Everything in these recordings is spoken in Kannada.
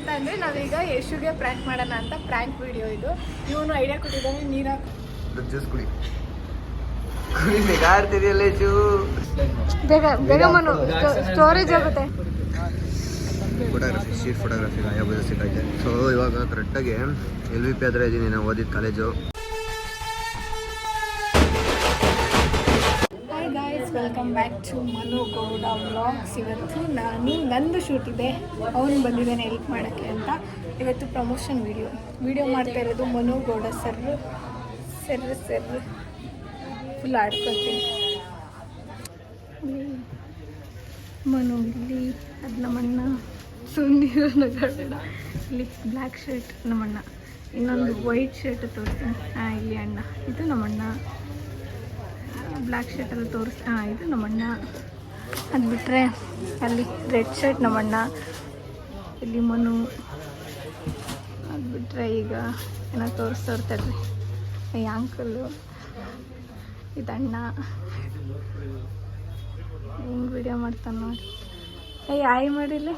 ಏನಂತ ಅಂದರೆ ನಾವೀಗ ಯಶುಗೆ ಪ್ರ್ಯಾಂಕ್ ಮಾಡೋಣ ಅಂತ ಪ್ರ್ಯಾಂಕ್ ವಿಡಿಯೋ ಇದು. ಇವನು ಐಡಿಯಾ ಕೊಟ್ಟಿದ್ದಾನೆ, ನೀರು ಜ್ಯೂಸ್ ಕುಡಿ ನಿಗಾಡ್ತಿದೆಯಲ್ಲ ಯಶು. ಬೇಗ ಬೇಗ ಮನು, ಸ್ಟೋರೇಜ್ ಆಗುತ್ತೆ. ಫೋಟೋಗ್ರಫಿ, ಸ್ಟ್ರೀಟ್ ಫೋಟೋಗ್ರಫಿ ಯಾವುದು ಸಿಕ್ಕೈತೆ. ಸೊ ಇವಾಗ ಕರೆಕ್ಟಾಗಿ LVP ಹತ್ರ ಇದ್ದೀನಿ, ನಾವು ಓದಿದ college. Hi guys, welcome back to Manu Gowda vlogs. ಇವತ್ತು ನಂದು ಶೂಟ್ ಇದೆ, ಅವನು ಬಂದಿದ್ದಾನೆ ಹೆಲ್ಪ್ ಮಾಡೋಕ್ಕೆ ಅಂತ. ಇವತ್ತು ಪ್ರಮೋಷನ್ ವಿಡಿಯೋ ಮಾಡ್ತಾ ಇರೋದು ಮನು ಗೌಡ ಸರ್ ಫುಲ್ ಆಡ್ಕೊತೀನಿ. ಮನು ಇಲ್ಲಿ, ಅದು ನಮ್ಮಣ್ಣ ಸುಂದಿರೋ ನಗಡ. ಇಲ್ಲಿ ಬ್ಲ್ಯಾಕ್ ಶರ್ಟ್ ನಮ್ಮಣ್ಣ, ಇನ್ನೊಂದು ವೈಟ್ ಶರ್ಟ್ ತೋರಿಸ್ತೀನಿ. ಇಲ್ಲಿ ಅಣ್ಣ, ಇದು ನಮ್ಮಣ್ಣ. ಬ್ಲ್ಯಾಕ್ ಶರ್ಟಲ್ಲಿ ಇದು ನಮ್ಮಣ್ಣ. ಅದು ಬಿಟ್ಟರೆ ಅಲ್ಲಿ ರೆಡ್ ಶರ್ಟ್ ನಮ್ಮಣ್ಣ, ಇಲ್ಲಿ ಮನು. ಅದು ಬಿಟ್ಟರೆ ಈಗ ಏನೋ ತೋರಿಸ್ತಾರ್ರಿ ಈ ಅಂಕಲ್ಲು, ಇದಣ್ಣ. ಹಿಂಗೆ ವಿಡಿಯೋ ಮಾಡ್ತಾನೆ ನೋಡಿ. ಆಯ್ ಮಾಡಿಲ್ಲ,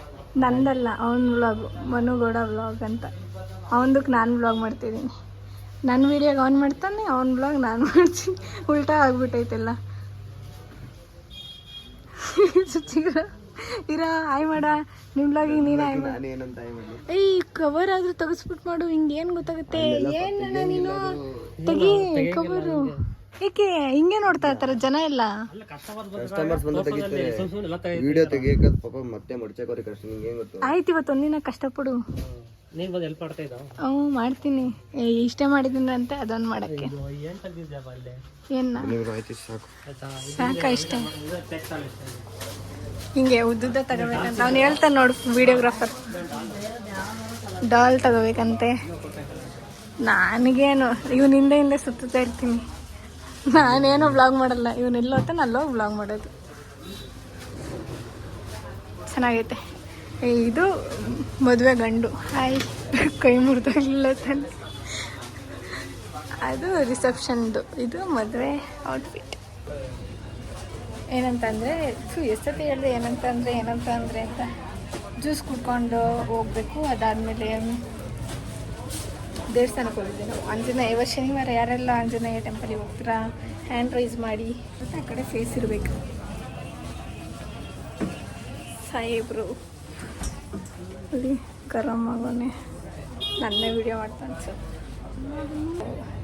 ನಂದಲ್ಲ ಅವನ ವ್ಲಾಗು, ಮನುಗೌಡ ವ್ಲಾಗ್ ಅಂತ. ಅವನದಕ್ಕೆ ನಾನು ವ್ಲಾಗ್ ಮಾಡ್ತಿದ್ದೀನಿ. ನನ್ನ ವೀಡಿಯೋಗೆ ಅವ್ನು ಮಾಡ್ತಾನೆ, ಅವ್ನ ವ್ಲಾಗ್ ನಾನು ಮಾಡ್ತೀನಿ. ಉಲ್ಟಾ ಆಗ್ಬಿಟ್ಟೈತೆಲ್ಲ. ಇರ ಆಯ್ ಮಾಡ, ನಿಮ್ಮ ವ್ಲಾಗಿಗೆ ನೀನು ಆಯ್ ಮಾಡ. ಕವರ್ ಆದರೂ ತೆಗೆಸ್ಬಿಟ್ಟು ಮಾಡು, ಹಿಂಗೆ ಏನು ಗೊತ್ತಾಗುತ್ತೆ? ಏನಣ್ಣ ನೀನು ತೆಗಿ ಕವರು. ಏಕೆ ಹಿಂಗೆ ನೋಡ್ತಾ ಇರ್ತಾರೆ ಜನ ಎಲ್ಲ? ಕಸ್ಟಮರ್ಸ್ ಬಂದು ತೆಗಿತಾರೆ ವಿಡಿಯೋ ತೆಗಿಯಕ್ಕೆ, ಪಾಪ ಮತ್ತೆ ಮಡ್ಚಕೋರಿ ಕಷ್ಟ. ನಿಂಗೆ ಏನು ಗೊತ್ತು? ಆಯ್ತು, ಇವತ್ತು ಒಂದಿನ ಕಷ್ಟಪಡು. ನೀನು ಬಂದು ಹೆಲ್ಪ್ ಮಾಡ್ತಾ ಇದ್ದ? ಹ್ಞೂ ಮಾಡ್ತೀನಿ. ಇಷ್ಟೇ ಮಾಡಿದ್ದೀನಿ ಅಂತ ಅದೊಂದು ಮಾಡೋಕ್ಕೆ. ಏನು ಸಾಕ ಇಷ್ಟ? ಹಿಂಗೆ ಉದ್ದುದ್ದ ತಗೋಬೇಕಂತ ಅವ್ನು ಹೇಳ್ತಾನೆ ನೋಡು, ವಿಡಿಯೋಗ್ರಾಫರ್. ಡಾಲ್ ತಗೋಬೇಕಂತೆ. ನನಗೇನು, ಇವನು ಹಿಂದೆ ಸುತ್ತಾ ಇರ್ತೀನಿ. ನಾನೇನೋ ವ್ಲಾಗ್ ಮಾಡಲ್ಲ, ಇವನೆಲ್ಲ ಹೊತ್ತ ನಲ್ಲೋಗಿ ವ್ಲಾಗ್ ಮಾಡೋದು. ಚೆನ್ನಾಗೈತೆ. ಇದು ಮದುವೆ ಗಂಡು. ಹಾಯ್, ಕೈ ಮುರಿದಾಗಿಲ್ಲ ತಾನೆ. ಅದು ರಿಸೆಪ್ಷನ್ದು, ಇದು ಮದುವೆ ಔಟ್ಫಿಟ್. ಏನಂತಂದರೆ ಎಷ್ಟೊತ್ತಿ ಹೇಳಿದೆ ಏನಂತ ಅಂದರೆ ಅಂತ. ಜ್ಯೂಸ್ ಕುಡ್ಕೊಂಡು ಹೋಗ್ಬೇಕು. ಅದಾದಮೇಲೆ ದೇವಸ್ಥಾನಕ್ಕೆ ಹೋಗಿದ್ದೆ ನಾವು, ಆಂಜನೇಯ. ಇವತ್ತು ಶನಿವಾರ, ಯಾರೆಲ್ಲ ಆಂಜನೇಯ ಟೆಂಪಲಿಗೆ ಹೋಗ್ತೀರಾ ಹ್ಯಾಂಡ್ ರೈಸ್ ಮಾಡಿ, ಮತ್ತು ಆ ಕಡೆ ಫೇಸ್ ಇರಬೇಕು. ಸಾಹೇಬ್ರು ಅಲ್ಲಿ ಗರಂ ಆಗೋನೆ ನನ್ನೇ ವಿಡಿಯೋ ಮಾಡ್ತಾನೆ ಸರ್.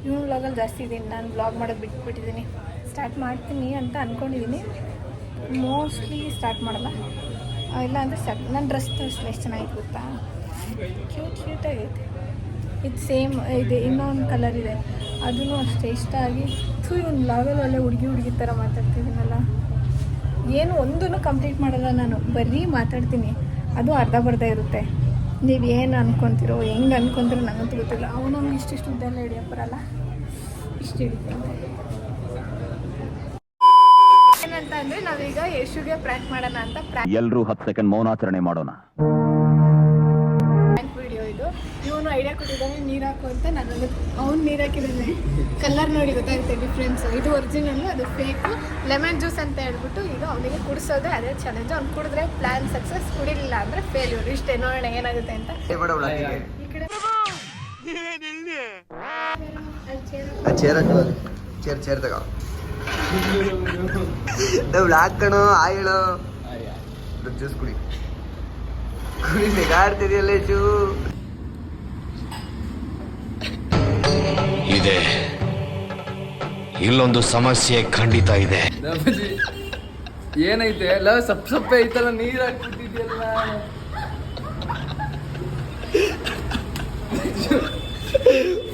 ಇವನು ವ್ಲಾಗಲ್ಲಿ ಜಾಸ್ತಿ ಇದ್ದೀನಿ, ನಾನು ವ್ಲಾಗ್ ಮಾಡೋದು ಬಿಟ್ಬಿಟ್ಟಿದ್ದೀನಿ. ಸ್ಟಾರ್ಟ್ ಮಾಡ್ತೀನಿ ಅಂತ ಅಂದ್ಕೊಂಡಿದ್ದೀನಿ, ಮೋಸ್ಟ್ಲಿ ಸ್ಟಾರ್ಟ್ ಮಾಡಲ್ಲ. ಇಲ್ಲ ಅಂದರೆ ಸ್ಟಾರ್ಟ್. ನನ್ನ ಡ್ರೆಸ್ ತೋರಿಸಲ್ಲ, ಎಷ್ಟು ಚೆನ್ನಾಗಿ ಗೊತ್ತಾ? ಕ್ಯೂಟಾಗೈತೆ. ಇದು ಸೇಮ್ ಇದೆ, ಇನ್ನೊಂದು ಕಲರ್ ಇದೆ, ಅದೂ ಅಷ್ಟೇ ಇಷ್ಟ ಆಗಿ. ಇವನು ವ್ಲಾಗಲ್ಲಿ ಒಳ್ಳೆ ಹುಡುಗಿ ಥರ ಮಾತಾಡ್ತಿದ್ದೀನಲ್ಲ. ಏನು ಒಂದೂ ಕಂಪ್ಲೀಟ್ ಮಾಡಲ್ಲ ನಾನು, ಬರೀ ಮಾತಾಡ್ತೀನಿ. ಅದು ಅರ್ಧ ಇರುತ್ತೆ. ನೀವು ಏನು ಅನ್ಕೊತಿರೋ, ಹೆಂಗೆ ಅನ್ಕೊತಿರೋ ನನಗಂತೂ ಗೊತ್ತಿಲ್ಲ. ಅವನೊಂದು ಇಷ್ಟಿಷ್ಟು ಉದ್ದೆಲ್ಲ ಹಿಡಿಯಕ್ಕೆ ಬರಲ್ಲ, ಇಷ್ಟು ಹಿಡಿತೀನಿ. ಏನಂತ ಅಂದರೆ ನಾವೀಗ ಯಶುಗೆ ಪ್ರ್ಯಾಂಕ್ ಮಾಡೋಣ ಅಂತ ಎಲ್ಲರೂ 10 ಸೆಕೆಂಡ್ ಮೌನಾಚರಣೆ ಮಾಡೋಣ. ವಿಡಿಯೋ ಇದು. ಇವನು ಐಡಿಯಾ ಕೊಟ್ಟಿದ್ದಾನೆ, ನೀರು ಹಾಕು ಅಂತ. ಅವ್ನು ನೀರು ಹಾಕಿದ್ದಾನೆ. ಕಲರ್ ನೋಡಿ ಗೊತ್ತಾಗುತ್ತೆ ಡಿಫ್ರೆನ್ಸ್. ಇದು ಒರಿಜಿನಲ್ಲು, ಅದು ಫೇಕು. ಲೆಮನ್ ಜ್ಯೂಸ್ ಅಂತ ಹೇಳ್ಬಿಟ್ಟು ಈಗ ಅವನಿಗೆ ಕುಡಿಸೋದೆ ಅದೇ ಚಾಲೆಂಜ್. ಅವ್ನು ಕುಡಿದ್ರೆ ಪ್ಲ್ಯಾನ್ ಸಕ್ಸಸ್, ಕುಡಿಲಿಲ್ಲ ಅಂದರೆ ಫೇಲ್ಯೂರ್. ಇಷ್ಟೇ, ನೋಡೋಣ ಏನಾಗುತ್ತೆ ಅಂತ. ಈ ಕಡೆ ಚೇರ್ ತಗೋ. ಹಾಕಣೋ ಆಯ್ಳು ಜ್ಯೂಸ್ ಕುಡಿ ನಿಗಾಡ್ತಿದೆಯಲ್ಲ ಯಶು. ಇದೆ, ಇಲ್ಲೊಂದು ಸಮಸ್ಯೆ ಖಂಡಿತ ಇದೆ. ಏನೈತೆ ಎಲ್ಲ ಸಪ್ಪೆ ಐತಲ್ಲ, ನೀರು ಹಾಕ್ಬಿಟ್ಟಿದ್ಯಲ್ಲ.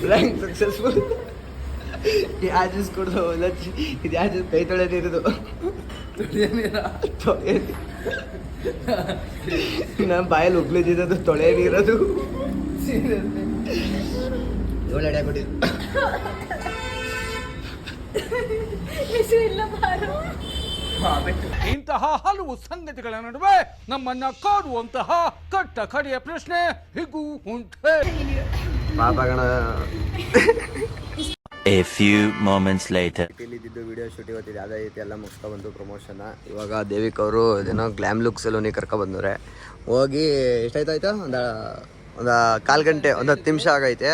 Frank successful. ಯಾ ಜ್ಯೂಸ್ ಕೊಡ್ದು ಇದು ಯಾ ಜ್ಯೂಸ್? ಕೈ ತೊಳೆದಿರೋದು. ನಮ್ಮ ಬಾಯಲ್ಲಿ ಉಗ್ಲಿದ್ದು ತೊಳೆ ನೀರದು. ಏಳು ಅಡಿಯ ಕೊಟ್ಟಿದ್ದು. ಇಂತಹ ಹಲವು ಸಂಗತಿಗಳ ನಡುವೆ ನಮ್ಮನ್ನ ಕಾಡುವಂತಹ ಕಟ್ಟ ಕಡೆಯ ಪ್ರಶ್ನೆ ಹೀಗೂ ಉಂಟೆ. ಪಾಪಗಣ. A few moments later. ಇಲ್ಲಿದ್ದು ವಿಡಿಯೋ ಶೂಟ್ ಇವತ್ತಿದೆ, ಅದೇ ರೀತಿ ಎಲ್ಲ ಮುಗಿಸ್ಕೊಬಂದು ಪ್ರಮೋಷನ್. ಇವಾಗ ದೇವಿಕ್ ಅವರು ಏನೋ ಗ್ಲಾಮ್ ಲುಕ್ ಸಲೂನಿಗೆ ಕರ್ಕೊಬಂದವ್ರೆ. ಹೋಗಿ ಎಷ್ಟಾಯ್ತು? ಒಂದು ಒಂದು 1/4 ಗಂಟೆ, ಒಂದು 10 ನಿಮಿಷ ಆಗೈತೆ.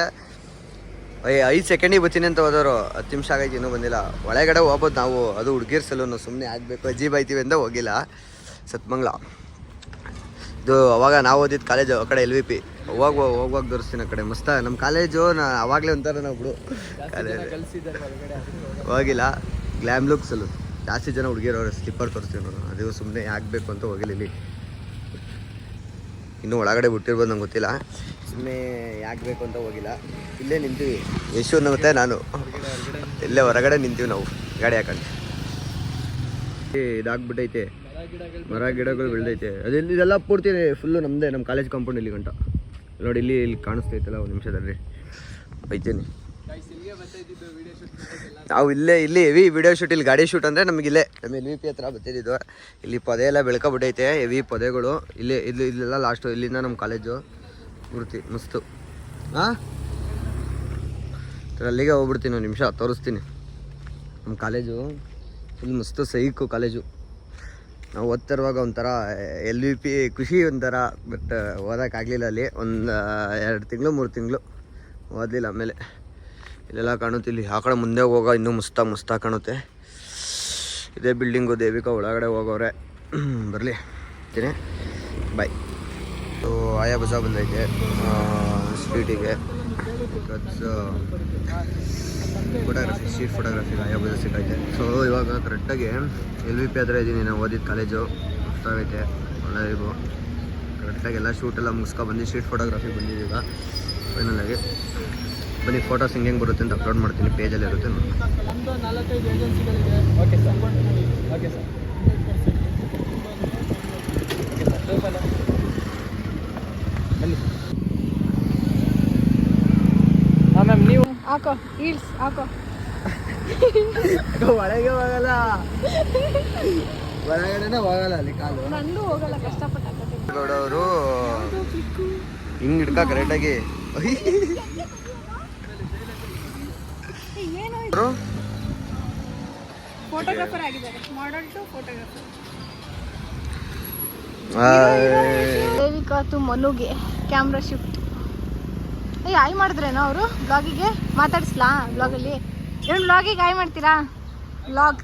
5 ಸೆಕೆಂಡಿಗೆ ಬರ್ತೀನಿ ಅಂತ ಹೋದವರು, 10 ನಿಮಿಷ ಆಗೈತೆ, ಇನ್ನೂ ಬಂದಿಲ್ಲ. ಒಳಗಡೆ ಹೋಗ್ಬೋದು ನಾವು, ಅದು ಹುಡುಗಿರ್ ಸಲೂನು, ಸುಮ್ಮನೆ ಆಗಬೇಕು ಅಜ್ಜಿ ಬೈತೀವಿ ಅಂತ ಹೋಗಿಲ್ಲ. ಸತ್ಮಂಗ್ಲ ಇದು ಅವಾಗ ನಾವು ಓದಿದ್ದು ಕಾಲೇಜು ಆ ಕಡೆ LVP. ಹೋಗುವಾಗ ತೋರಿಸ್ತೀನಿ ಆ ಕಡೆ ಮಸ್ತ ನಮ್ಮ ಕಾಲೇಜು. ಅವಾಗಲೇ ಒಂಥರ ನಾವು ಬಿಡು ಹೋಗಿಲ್ಲ. ಗ್ಲ್ಯಾಮ್ ಲುಕ್ ಸಲೂನ್ ಜಾಸ್ತಿ ಜನ ಹುಡುಗಿರೋರು, ಸ್ಲಿಪ್ಪರ್ ತೋರಿಸ್ತೀವಿ ನಾನು. ಅದು ಸುಮ್ಮನೆ ಆಗಬೇಕು ಅಂತ ಹೋಗಿಲ್ಲ. ಇಲ್ಲಿ ಇನ್ನೂ ಒಳಗಡೆ ಬಿಟ್ಟಿರ್ಬೋದು, ನಂಗೆ ಗೊತ್ತಿಲ್ಲ. ಸುಮ್ಮನೆ ಯಾಕೆ ಬೇಕು ಅಂತ ಹೋಗಿಲ್ಲ. ಇಲ್ಲೇ ನಿಂತೀವಿ, ಯಶು ಮತ್ತೆ ನಾನು ಇಲ್ಲೇ ಹೊರಗಡೆ ನಿಂತೀವಿ ನಾವು ಗಾಡಿ ಹಾಕೊಂಡು. ಇದಾಗ್ಬಿಟ್ಟೈತೆ, ಮರ ಗಿಡಗಳು ಬೆಳೆದೈತೆ. ಅದೆಲ್ಲಿ ಇದೆಲ್ಲ ಪೂರ್ತಿ ಫುಲ್ಲು ನಮ್ಮದೇ, ನಮ್ಮ ಕಾಲೇಜ್ ಕಾಂಪೌಂಡ್ ಇಲ್ಲಿ ಗಂಟ ನೋಡಿ. ಇಲ್ಲಿ ಕಾಣಿಸ್ತೈತಲ್ಲ, ಒಂದು ನಿಮಿಷದಲ್ಲಿ ಬೈತೀನಿ. ನಾವು ಇಲ್ಲಿ ಹೆವಿ ವಿಡಿಯೋ ಶೂಟ್, ಇಲ್ಲಿ ಗಾಡಿ ಶೂಟ್ ಅಂದರೆ ನಮಗಿಲ್ಲೇ ನಮ್ಮ LVP ಹತ್ರ ಬರ್ತಿದ್ದು. ಇಲ್ಲಿ ಪೊದೆ ಎಲ್ಲ ಬೆಳ್ಕೊಬಿಟ್ಟೈತೆ, ಹೆವಿ ಪೊದೆಗಳು. ಇಲ್ಲೆಲ್ಲ ಲಾಸ್ಟು, ಇಲ್ಲಿಂದ ನಮ್ಮ ಕಾಲೇಜು ಪೂರ್ತಿ ಮಸ್ತು. ಹಾಂ, ಅಲ್ಲಿಗೆ ಹೋಗ್ಬಿಡ್ತೀನಿ, ಒಂದು ನಿಮಿಷ ತೋರಿಸ್ತೀನಿ. ನಮ್ಮ ಕಾಲೇಜು ಫುಲ್ ಮಸ್ತು ಸೈಕು ಕಾಲೇಜು. ನಾವು ಓದ್ತಿರುವಾಗ ಒಂಥರ LVP ಖುಷಿ ಒಂಥರ. ಬಟ್ ಓದೋಕ್ಕಾಗಲಿಲ್ಲ ಅಲ್ಲಿ. ಒಂದು 2 ತಿಂಗಳು 3 ತಿಂಗಳು ಓದಲಿಲ್ಲ. ಆಮೇಲೆ ಇಲ್ಲೆಲ್ಲ ಕಾಣುತ್ತೆ. ಇಲ್ಲಿ ಆ ಕಡೆ ಮುಂದೆ ಹೋಗೋ ಇನ್ನೂ ಮಸ್ತಾಗಿ ಕಾಣುತ್ತೆ. ಇದೇ ಬಿಲ್ಡಿಂಗು. ದೇವಿಕಾ ಒಳಗಡೆ ಹೋಗೋರೆ, ಬರಲಿ ಅಂತೀನಿ. ಬಾಯ್. ಆಯಾ ಬಜಾ ಬಂದೈತೆ ಸ್ಟ್ರೀಟಿಗೆ. ಫೋಟೋಗ್ರಫಿ, ಸ್ಟ್ರೀಟ್ ಫೋಟೋಗ್ರಫಿಗೆ ಆಯಾ ಬಜಾ ಸಿಕ್ಕೈತೆ. ಸೊ ಇವಾಗ ಕರೆಕ್ಟಾಗಿ LVP ಹತ್ರ ಇದ್ದೀನಿ. ನಾವು ಓದಿದ ಕಾಲೇಜು ಮಸ್ತಾಗೈತೆ, ಒಳ್ಳೆ ಇದು. ಕರೆಕ್ಟಾಗಿ ಎಲ್ಲ ಶೂಟೆಲ್ಲ ಮುಗಿಸ್ಕೊಬಂದು ಸ್ಟ್ರೀಟ್ ಫೋಟೋಗ್ರಫಿ ಬಂದಿದ್ದೀವಿ ಈಗ ಫೈನಲಾಗಿ. ಬನ್ನಿ, ಫೋಟೋಸ್ ಹೆಂಗೆ ಬರುತ್ತೆ ಅಂತ ಅಪ್ಲೋಡ್ ಮಾಡ್ತೀನಿ, ಪೇಜಲ್ಲಿ ಇರುತ್ತೆ ನೋಡಿ. ನಮ್ಮದು 4-5 ಏಜೆನ್ಸಿಗಳಿದೆ. ಓಕೆ ಸರ್, ಓಕೆ ಸರ್, ಬನ್ನಿ. ಹಾಂ ಮ್ಯಾಮ್, ನೀವು ಹಾಕೋ ಹೀಲ್ಸ್ ಹಾಕೋ. ಒಳಗೆ ಹೋಗಲ್ಲ, ಒಳಗಡೆನೇ ಹೋಗಲ್ಲ ಅಲ್ಲಿ ಕಾಲು. ನಂದು ಹೋಗಲ್ಲ, ಕಷ್ಟಪಟ್ಟು ಹಾಕೋತೀನಿ. ಗೌಡವರು ಹಿಂಗೆ ಹಿಡ್ಕ ಕರೆಕ್ಟಾಗಿ. ಏನು ಫೋಟೋಗ್ರಾಫರ್ ಆಗಿದ್ದಾರೆ, ಮಾಡಲ್ ಟು ಫೋಟೋಗ್ರಾಫರ್. ದೇವಿಕಾ ತು ಮನುಗೆ ಕ್ಯಾಮ್ರಾ ಶಿಫ್ಟ್. ಆಯ್ ಮಾಡಿದ್ರೇನೋ ಅವರು ಬ್ಲಾಗಿಗೆ? ಮಾತಾಡಿಸ್ಲಾ ಬ್ಲಾಗಲ್ಲಿ? ಏನು ಬ್ಲಾಗಿಗೆ ಆಯ್ ಮಾಡ್ತೀರಾ? ಬ್ಲಾಗ್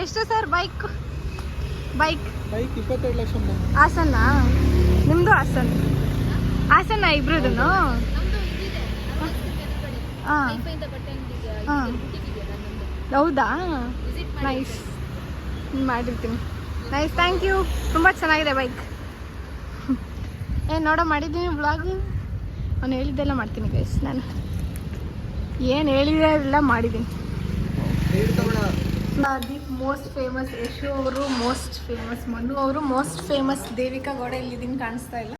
ಎಷ್ಟು ಸರ್? ಬೈಕ್ 22 ಲಕ್ಷ. ಹಾಸನ್ನ? ನಿಮ್ಮದು ಹಾಸನ್ನ ಇಬ್ರದೂ? ಹಾಂ, ಹೌದಾ? ನೈಸ್, ಮಾಡಿರ್ತೀನಿ. Nice, thank you. ತುಂಬ ಚೆನ್ನಾಗಿದೆ ಬೈಕ್. ನೋಡೋ ಮಾಡಿದ್ದೀನಿ ವ್ಲಾಗು. ಅವ್ನು ಹೇಳಿದ್ದೆಲ್ಲ ಮಾಡ್ತೀನಿ ಗೈಸ್. ನಾನು ಏನು ಹೇಳಿದೆ ಎಲ್ಲ ಮಾಡಿದ್ದೀನಿ. ದೀಪ್ ಮೋಸ್ಟ್ ಫೇಮಸ್, ಯಶು ಅವರು ಮೋಸ್ಟ್ ಫೇಮಸ್, ಮನು ಅವರು ಮೋಸ್ಟ್ ಫೇಮಸ್, ದೇವಿಕಾ ಗೌಡ ಇಲ್ಲಿದ್ದೀನಿ ಕಾಣಿಸ್ತಾ ಇಲ್ಲ.